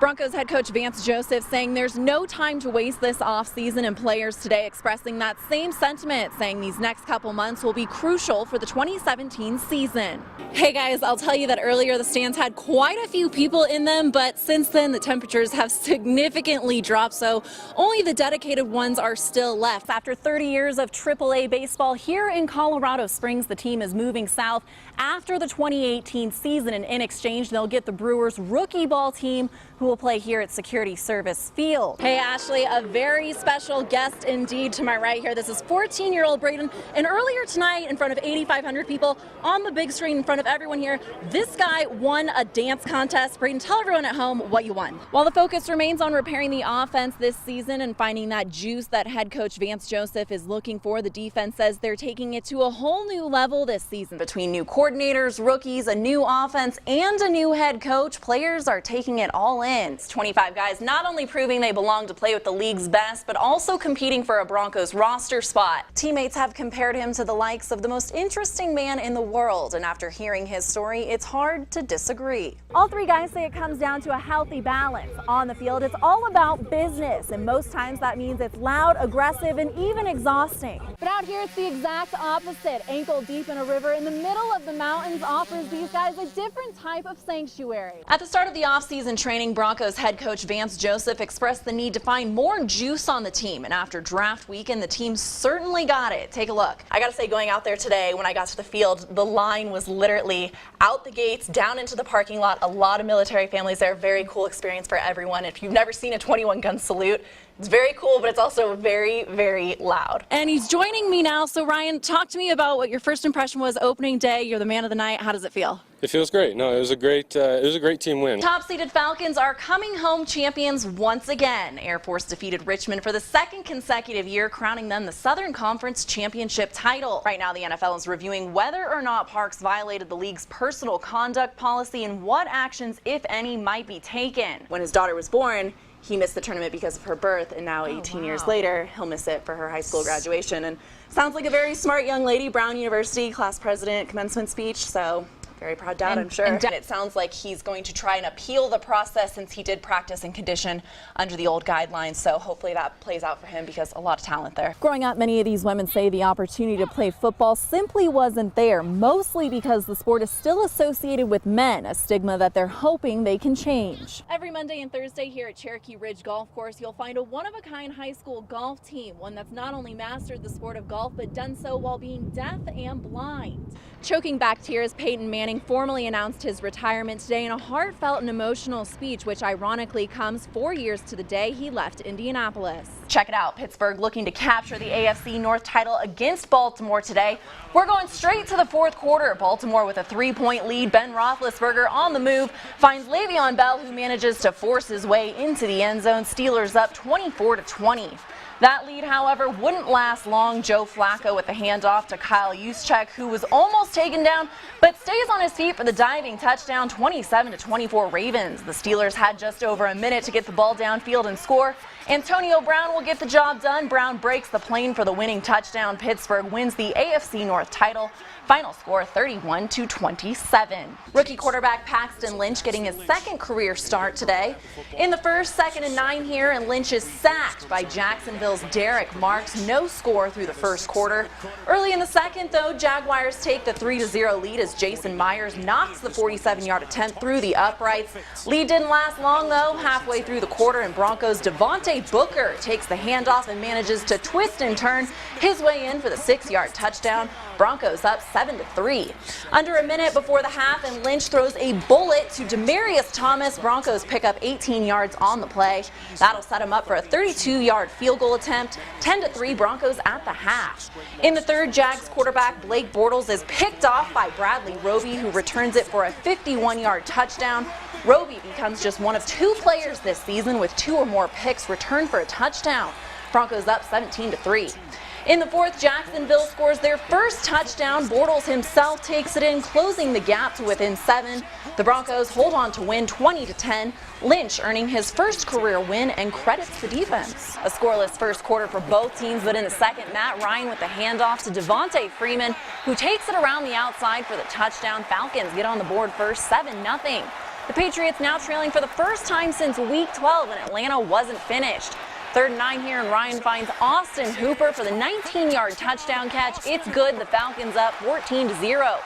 Broncos head coach Vance Joseph saying there's no time to waste this offseason, and players today expressing that same sentiment, saying these next couple months will be crucial for the 2017 season. Hey guys, I'll tell you that earlier the stands had quite a few people in them, but since then the temperatures have significantly dropped, so only the dedicated ones are still left. After 30 years of AAA baseball here in Colorado Springs, the team is moving south after the 2018 season, and in exchange they'll get the Brewers rookie ball team who will play here at Security Service Field. Hey Ashley, a very special guest indeed to my right here. This is 14-year-old Braden, and earlier tonight in front of 8,500 people on the big screen in front of everyone here, this guy won a dance contest. Braden, tell everyone at home what you won. While the focus remains on repairing the offense this season and finding that juice that head coach Vance Joseph is looking for, the defense says they're taking it to a whole new level this season. Between new coordinators, rookies, a new offense, and a new head coach, players are taking it all in. 25 guys not only proving they belong to play with the league's best, but also competing for a Broncos roster spot. Teammates have compared him to the likes of the most interesting man in the world, and after hearing his story, it's hard to disagree. All three guys say it comes down to a healthy balance. On the field, it's all about business, and most times that means it's loud, aggressive, and even exhausting. But out here, it's the exact opposite. Ankle deep in a river in the middle of the mountains offers these guys a different type of sanctuary. At the start of the offseason training, Broncos head coach Vance Joseph expressed the need to find more juice on the team, and after draft weekend, the team certainly got it. Take a look. I gotta say, going out there today, when I got to the field, the line was literally out the gates, down into the parking lot. A lot of military families there. Very cool experience for everyone. If you've never seen a 21-gun salute, it's very cool, but it's also very, very loud. And he's joining me now. So Ryan, talk to me about what your first impression was opening day. You're the man of the night. How does it feel? It feels great. No, it was a great team win. Top-seeded Falcons are coming home champions once again. Air Force defeated Richmond for the second consecutive year, crowning them the Southern Conference Championship title. Right now, the NFL is reviewing whether or not Parks violated the league's personal conduct policy and what actions, if any, might be taken. When his daughter was born, he missed the tournament because of her birth, and now 18 years later, he'll miss it for her high school graduation. And sounds like a very smart young lady. Brown University class president commencement speech, so very proud dad, I'm sure. And it sounds like he's going to try and appeal the process since he did practice and condition under the old guidelines, so hopefully that plays out for him because a lot of talent there. Growing up, many of these women say the opportunity to play football simply wasn't there, mostly because the sport is still associated with men, a stigma that they're hoping they can change. Every Monday and Thursday here at Cherokee Ridge Golf Course, you'll find a one-of-a-kind high school golf team, one that's not only mastered the sport of golf, but done so while being deaf and blind. Choking back tears, Peyton Manning formally announced his retirement today in a heartfelt and emotional speech, which ironically comes 4 years to the day he left Indianapolis. Check it out. Pittsburgh looking to capture the AFC North title against Baltimore today. We're going straight to the fourth quarter. Baltimore with a 3-point lead. Ben Roethlisberger on the move finds Le'Veon Bell, who manages to force his way into the end zone. Steelers up 24-20. That lead, however, wouldn't last long. Joe Flacco with the handoff to Kyle Juszczyk, who was almost taken down, but stays on his feet for the diving touchdown. 27-24 Ravens. The Steelers had just over a minute to get the ball downfield and score. Antonio Brown will get the job done. Brown breaks the plane for the winning touchdown. Pittsburgh wins the AFC North title. Final score 31-27. Rookie quarterback Paxton Lynch getting his second career start today. In the first, 2nd and 9 here, and Lynch is sacked by Jacksonville's Derek Marks. No score through the first quarter. Early in the second, though, Jaguars take the 3-0 lead as Jason Myers knocks the 47-yard attempt through the uprights. Lead didn't last long, though. Halfway through the quarter, and Broncos' Devontae Booker takes the handoff and manages to twist and turn his way in for the 6-yard touchdown. Broncos up 7-3. Under a minute before the half, and Lynch throws a bullet to Demaryius Thomas. Broncos pick up 18 yards on the play. That'll set him up for a 32-yard field goal attempt. 10-3 Broncos at the half. In the third, Jags quarterback Blake Bortles is picked off by Bradley Roby, who returns it for a 51-yard touchdown. Roby becomes just one of 2 players this season with 2 or more picks returned for a touchdown. Broncos up 17-3. In the fourth, Jacksonville scores their first touchdown. Bortles himself takes it in, closing the gap to within 7. The Broncos hold on to win 20-10. Lynch earning his first career win and credits the defense. A scoreless first quarter for both teams, but in the second, Matt Ryan with the handoff to Devontae Freeman, who takes it around the outside for the touchdown. Falcons get on the board first, 7-0. The Patriots now trailing for the first time since Week 12, and Atlanta wasn't finished. 3rd and 9 here, and Ryan finds Austin Hooper for the 19-yard touchdown catch. It's good. The Falcons up 14-0.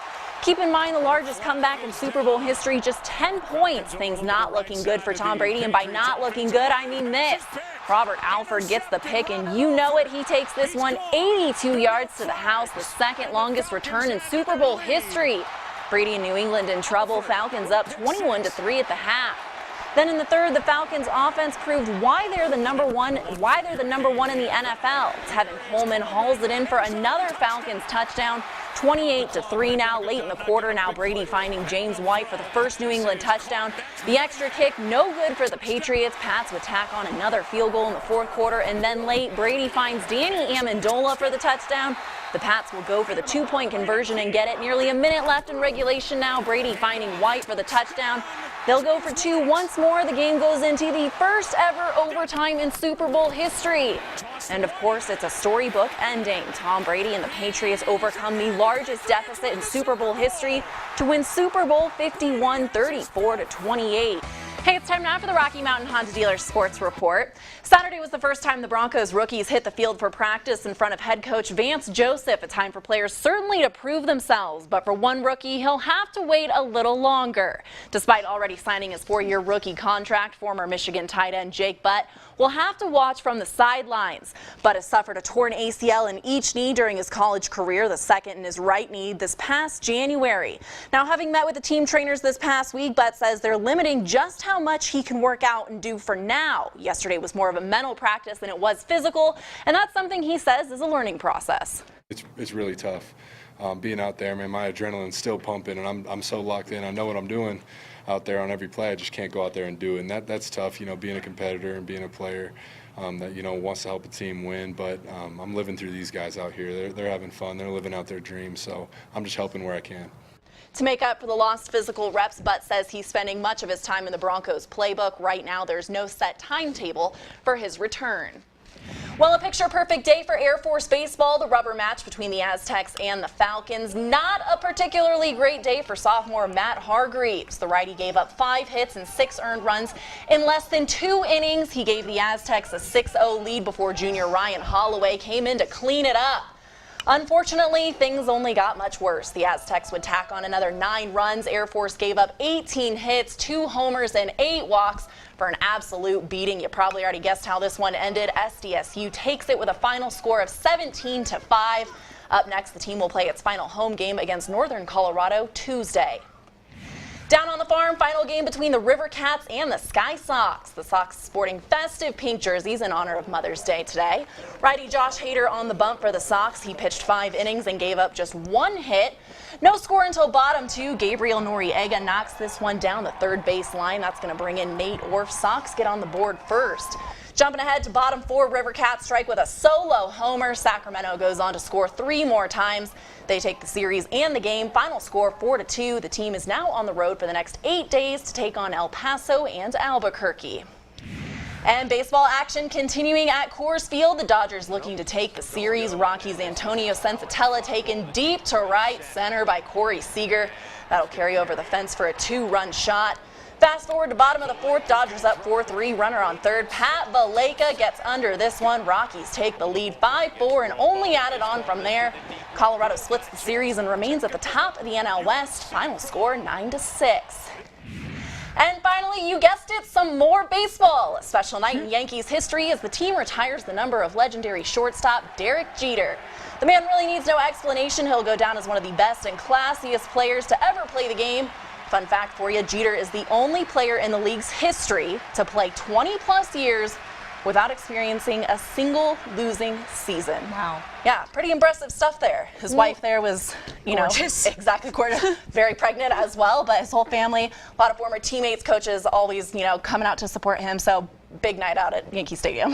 Keep in mind the largest comeback in Super Bowl history, just 10 points. Things not looking good for Tom Brady, and by not looking good, I mean this. Robert Alford gets the pick, and you know it. He takes this one 82 yards to the house, the second longest return in Super Bowl history. Brady and New England in trouble. Falcons up 21-3 at the half. Then in the third, the Falcons offense proved why they're the number one in the NFL. Tevin Coleman hauls it in for another Falcons touchdown, 28-3 now, late in the quarter. Now Brady finding James White for the first New England touchdown. The extra kick, no good for the Patriots. Pats would tack on another field goal in the fourth quarter, and then late, Brady finds Danny Amendola for the touchdown. The Pats will go for the 2-point conversion and get it. Nearly a minute left in regulation now. Brady finding White for the touchdown. They'll go for 2 once more. The game goes into the first ever overtime in Super Bowl history. And of course, it's a storybook ending. Tom Brady and the Patriots overcome the largest deficit in Super Bowl history to win Super Bowl 51, 34-28. Hey, it's time now for the Rocky Mountain Honda Dealer Sports Report. Saturday was the first time the Broncos rookies hit the field for practice in front of head coach Vance Joseph. A time for players certainly to prove themselves, but for one rookie, he'll have to wait a little longer. Despite already signing his 4-year rookie contract, former Michigan tight end Jake Butt will have to watch from the sidelines. Butt has suffered a torn ACL in each knee during his college career, the second in his right knee this past January. Now, having met with the team trainers this past week, Butt says they're limiting just how much he can work out and do for now. Yesterday was more of a mental practice than it was physical, and that's something he says is a learning process. It's really tough. Being out there, man, my adrenaline's still pumping, and I'm so locked in. I know what I'm doing out there on every play. I just can't go out there and do it, and that's tough, being a competitor and being a player that, wants to help a team win. But I'm living through these guys out here. They're having fun. They're living out their dreams, so I'm just helping where I can. To make up for the lost physical reps, Butt says he's spending much of his time in the Broncos playbook. Right now, there's no set timetable for his return. Well, a picture-perfect day for Air Force baseball, the rubber match between the Aztecs and the Falcons. Not a particularly great day for sophomore Matt Hargreaves. The righty gave up 5 hits and 6 earned runs in less than 2 innings. He gave the Aztecs a 6-0 lead before junior Ryan Holloway came in to clean it up. Unfortunately, things only got much worse. The Aztecs would tack on another 9 runs. Air Force gave up 18 hits, 2 homers, and 8 walks for an absolute beating. You probably already guessed how this one ended. SDSU takes it with a final score of 17-5. Up next, the team will play its final home game against Northern Colorado Tuesday. Down on the farm, final game between the River Cats and the Sky Sox. The Sox sporting festive pink jerseys in honor of Mother's Day today. Righty Josh Hader on the bump for the Sox. He pitched 5 innings and gave up just 1 hit. No score until bottom 2. Gabriel Noriega knocks this one down the third base line. That's going to bring in Nate Orff. Sox get on the board first. Jumping ahead to bottom 4, River Cats strike with a solo homer. Sacramento goes on to score 3 more times. They take the series and the game. Final score 4-2. The team is now on the road for the next 8 days to take on El Paso and Albuquerque. And baseball action continuing at Coors Field. The Dodgers looking to take the series. Rockies' Antonio Sensatella taken deep to right center by Corey Seager. That'll carry over the fence for a 2-run shot. Fast forward to bottom of the 4th, Dodgers up 4-3, runner on 3rd. Pat Valleca gets under this one. Rockies take the lead 5-4 and only added on from there. Colorado splits the series and remains at the top of the NL West. Final score 9-6. And finally, you guessed it, some more baseball. A special night in Yankees history as the team retires the number of legendary shortstop Derek Jeter. The man really needs no explanation. He'll go down as one of the best and classiest players to ever play the game. Fun fact for you, Jeter is the only player in the league's history to play 20-plus years without experiencing a single losing season. Wow. Yeah, pretty impressive stuff there. His wife there was, gorgeous. Exactly, gorgeous, very pregnant as well, but his whole family, a lot of former teammates, coaches, always, coming out to support him. So big night out at Yankee Stadium.